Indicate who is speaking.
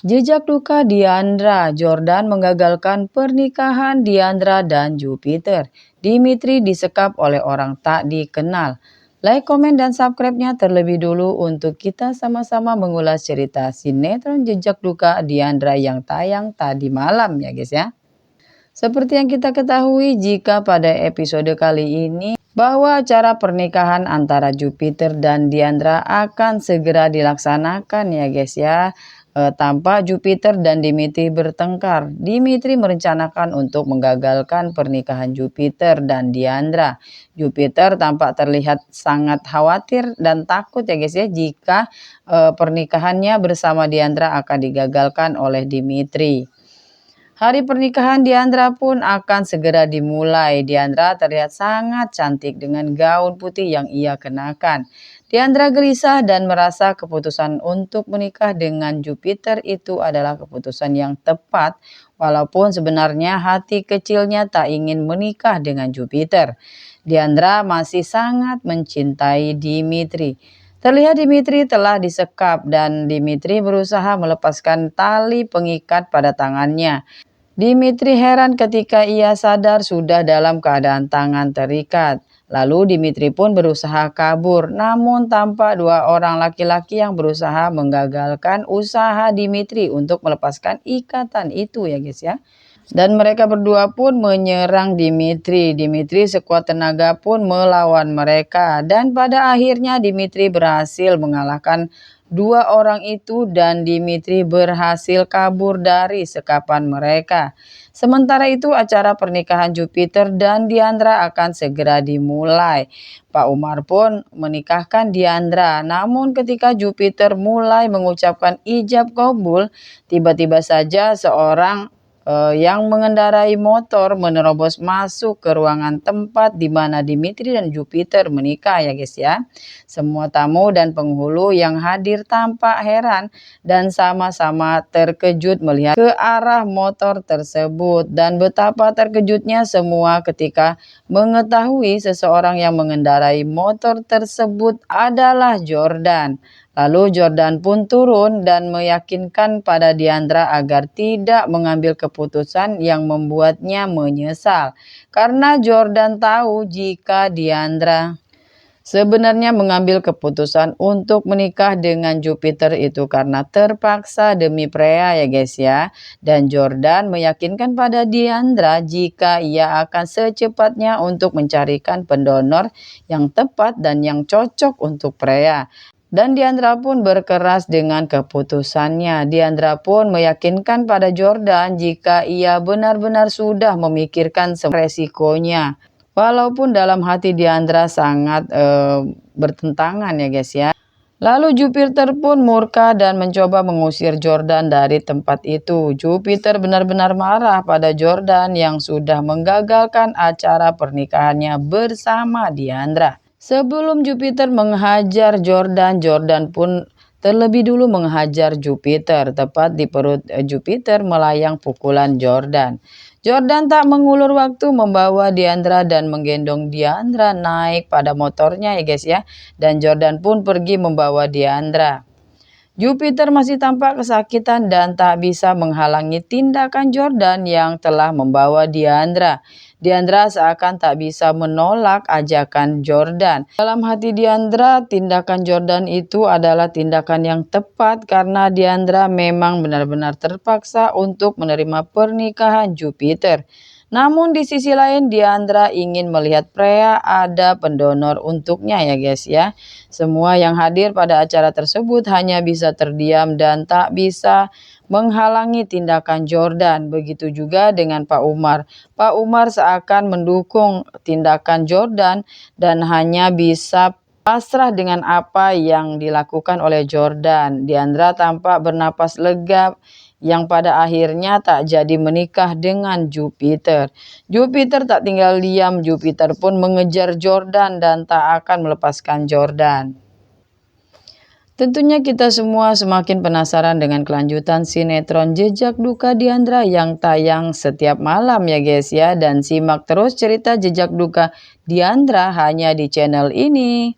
Speaker 1: Jejak duka Diandra, Jordan menggagalkan pernikahan Diandra dan Jupiter. Dimitri disekap oleh orang tak dikenal. Like, komen, dan subscribe-nya terlebih dulu untuk kita sama-sama mengulas cerita sinetron Jejak Duka Diandra yang tayang tadi malam ya guys ya. Seperti yang kita ketahui jika pada episode kali ini bahwa acara pernikahan antara Jupiter dan Diandra akan segera dilaksanakan ya guys ya. Tampak Jupiter dan Dimitri bertengkar. Dimitri merencanakan untuk menggagalkan pernikahan Jupiter dan Diandra. Jupiter tampak terlihat sangat khawatir dan takut ya guys ya jika pernikahannya bersama Diandra akan digagalkan oleh Dimitri. Hari pernikahan Diandra pun akan segera dimulai. Diandra terlihat sangat cantik dengan gaun putih yang ia kenakan. Diandra gelisah dan merasa keputusan untuk menikah dengan Jupiter itu adalah keputusan yang tepat, walaupun sebenarnya hati kecilnya tak ingin menikah dengan Jupiter. Diandra masih sangat mencintai Dimitri. Terlihat Dimitri telah disekap dan Dimitri berusaha melepaskan tali pengikat pada tangannya. Dimitri heran ketika ia sadar sudah dalam keadaan tangan terikat. Lalu Dimitri pun berusaha kabur, namun tampak dua orang laki-laki yang berusaha menggagalkan usaha Dimitri untuk melepaskan ikatan itu ya guys ya. Dan mereka berdua pun menyerang Dimitri. Dimitri sekuat tenaga pun melawan mereka. Dan pada akhirnya Dimitri berhasil mengalahkan dua orang itu dan Dimitri berhasil kabur dari sekapan mereka. Sementara itu acara pernikahan Jupiter dan Diandra akan segera dimulai. Pak Umar pun menikahkan Diandra. Namun ketika Jupiter mulai mengucapkan ijab kabul, tiba-tiba saja seorang yang mengendarai motor menerobos masuk ke ruangan tempat di mana Dimitri dan Jupiter menikah ya guys ya. Semua tamu dan penghulu yang hadir tampak heran dan sama-sama terkejut melihat ke arah motor tersebut. Dan betapa terkejutnya semua ketika mengetahui seseorang yang mengendarai motor tersebut adalah Jordan. Lalu Jordan pun turun dan meyakinkan pada Diandra agar tidak mengambil keputusan yang membuatnya menyesal. Karena Jordan tahu jika Diandra sebenarnya mengambil keputusan untuk menikah dengan Jupiter itu karena terpaksa demi Freya ya guys ya. Dan Jordan meyakinkan pada Diandra jika ia akan secepatnya untuk mencarikan pendonor yang tepat dan yang cocok untuk Freya. Dan Diandra pun berkeras dengan keputusannya. Diandra pun meyakinkan pada Jordan jika ia benar-benar sudah memikirkan semua resikonya. Walaupun dalam hati Diandra sangat bertentangan ya guys ya. Lalu Jupiter pun murka dan mencoba mengusir Jordan dari tempat itu. Jupiter benar-benar marah pada Jordan yang sudah menggagalkan acara pernikahannya bersama Diandra. Sebelum Jupiter menghajar Jordan, Jordan pun terlebih dulu menghajar Jupiter. Tepat di perut Jupiter melayang pukulan Jordan. Jordan tak mengulur waktu membawa Diandra dan menggendong Diandra naik pada motornya ya guys ya. Dan Jordan pun pergi membawa Diandra. Jupiter masih tampak kesakitan dan tak bisa menghalangi tindakan Jordan yang telah membawa Diandra. Diandra seakan tak bisa menolak ajakan Jordan. Dalam hati Diandra, tindakan Jordan itu adalah tindakan yang tepat karena Diandra memang benar-benar terpaksa untuk menerima pernikahan Jupiter. Namun di sisi lain Diandra ingin melihat Freya ada pendonor untuknya ya guys ya. Semua yang hadir pada acara tersebut hanya bisa terdiam dan tak bisa menghalangi tindakan Jordan. Begitu juga dengan Pak Umar. Pak Umar seakan mendukung tindakan Jordan dan hanya bisa pasrah dengan apa yang dilakukan oleh Jordan. Diandra tampak bernapas lega yang pada akhirnya tak jadi menikah dengan Jupiter. Jupiter tak tinggal diam, Jupiter pun mengejar Jordan dan tak akan melepaskan Jordan. Tentunya kita semua semakin penasaran dengan kelanjutan sinetron Jejak Duka Diandra yang tayang setiap malam ya guys ya. Dan simak terus cerita Jejak Duka Diandra hanya di channel ini.